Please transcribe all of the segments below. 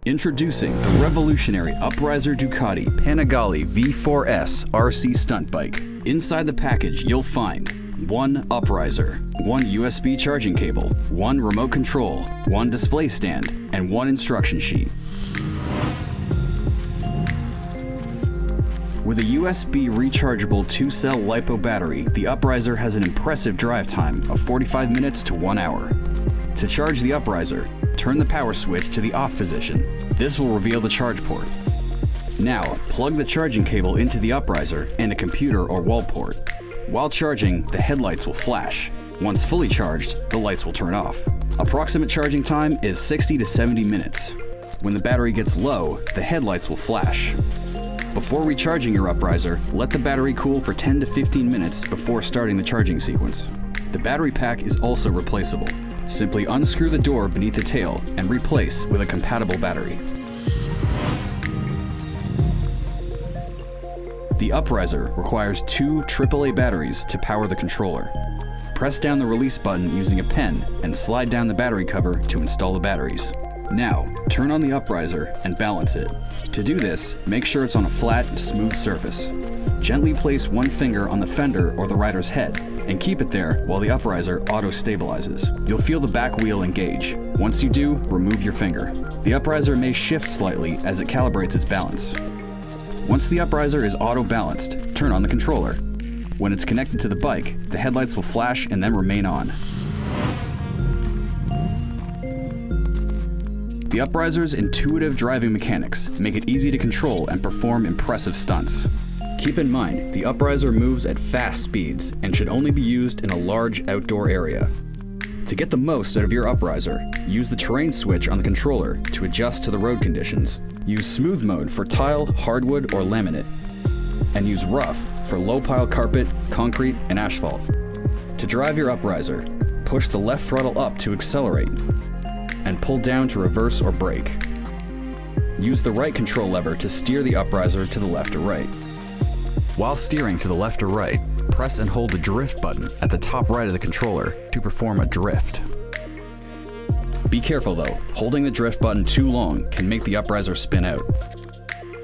Introducing the revolutionary Upriser Ducati Panigale V4S RC stunt bike. Inside the package, you'll find one upriser, one USB charging cable, one remote control, one display stand, and one instruction sheet. With a USB rechargeable 2-cell LiPo battery, the Upriser has an impressive drive time of 45 minutes to 1 hour. To charge the Upriser, turn the power switch to the off position. This will reveal the charge port. Now, plug the charging cable into the Upriser and a computer or wall port. While charging, the headlights will flash. Once fully charged, the lights will turn off. Approximate charging time is 60 to 70 minutes. When the battery gets low, the headlights will flash. Before recharging your Upriser, let the battery cool for 10 to 15 minutes before starting the charging sequence. The battery pack is also replaceable. Simply unscrew the door beneath the tail and replace with a compatible battery. The Upriser requires 2 AAA batteries to power the controller. Press down the release button using a pen and slide down the battery cover to install the batteries. Now, turn on the Upriser and balance it. To do this, make sure it's on a flat, smooth surface. Gently place one finger on the fender or the rider's head and keep it there while the Upriser auto-stabilizes. You'll feel the back wheel engage. Once you do, remove your finger. The Upriser may shift slightly as it calibrates its balance. Once the Upriser is auto-balanced, turn on the controller. When it's connected to the bike, the headlights will flash and then remain on. The Upriser's intuitive driving mechanics make it easy to control and perform impressive stunts. Keep in mind, the Upriser moves at fast speeds and should only be used in a large outdoor area. To get the most out of your Upriser, use the terrain switch on the controller to adjust to the road conditions. Use smooth mode for tile, hardwood, or laminate, and use rough for low-pile carpet, concrete, and asphalt. To drive your Upriser, push the left throttle up to accelerate and pull down to reverse or brake. Use the right control lever to steer the Upriser to the left or right. While steering to the left or right, press and hold the drift button at the top right of the controller to perform a drift. Be careful though, holding the drift button too long can make the Upriser spin out.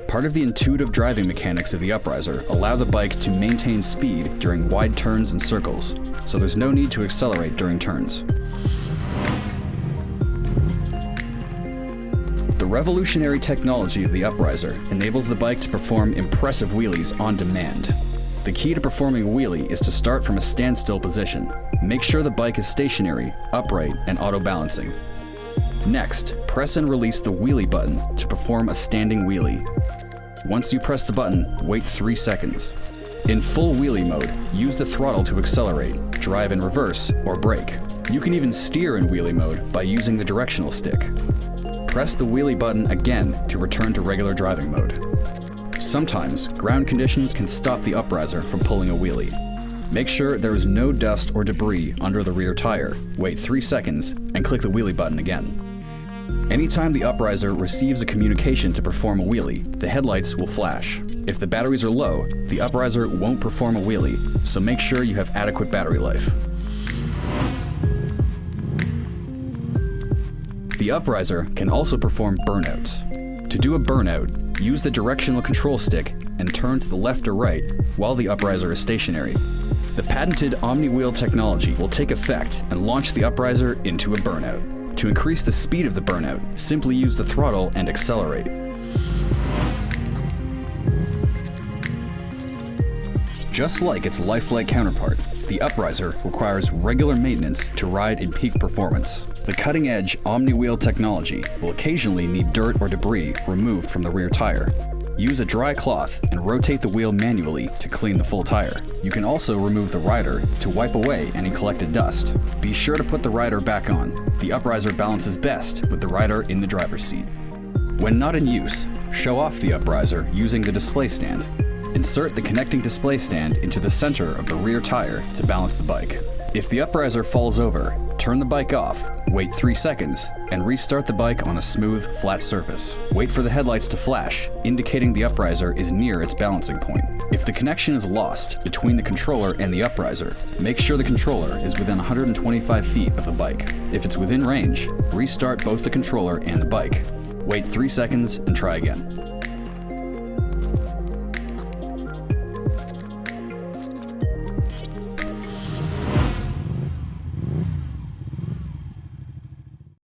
Part of the intuitive driving mechanics of the Upriser allow the bike to maintain speed during wide turns and circles, so there's no need to accelerate during turns. The revolutionary technology of the Upriser enables the bike to perform impressive wheelies on demand. The key to performing a wheelie is to start from a standstill position. Make sure the bike is stationary, upright, and auto-balancing. Next, press and release the wheelie button to perform a standing wheelie. Once you press the button, wait 3 seconds. In full wheelie mode, use the throttle to accelerate, drive in reverse, or brake. You can even steer in wheelie mode by using the directional stick. Press the wheelie button again to return to regular driving mode. Sometimes, ground conditions can stop the Upriser from pulling a wheelie. Make sure there is no dust or debris under the rear tire, wait 3 seconds, and click the wheelie button again. Anytime the Upriser receives a communication to perform a wheelie, the headlights will flash. If the batteries are low, the Upriser won't perform a wheelie, so make sure you have adequate battery life. The Upriser can also perform burnouts. To do a burnout, use the directional control stick and turn to the left or right while the Upriser is stationary. The patented Omni wheel technology will take effect and launch the Upriser into a burnout. To increase the speed of the burnout, simply use the throttle and accelerate. Just like its lifelike counterpart, the Upriser requires regular maintenance to ride in peak performance. The cutting-edge Omni wheel technology will occasionally need dirt or debris removed from the rear tire. Use a dry cloth and rotate the wheel manually to clean the full tire. You can also remove the rider to wipe away any collected dust. Be sure to put the rider back on. The Upriser balances best with the rider in the driver's seat. When not in use, show off the Upriser using the display stand. Insert the connecting display stand into the center of the rear tire to balance the bike. If the Upriser falls over, turn the bike off, wait 3 seconds, and restart the bike on a smooth, flat surface. Wait for the headlights to flash, indicating the Upriser is near its balancing point. If the connection is lost between the controller and the Upriser, make sure the controller is within 125 feet of the bike. If it's within range, restart both the controller and the bike. Wait 3 seconds and try again.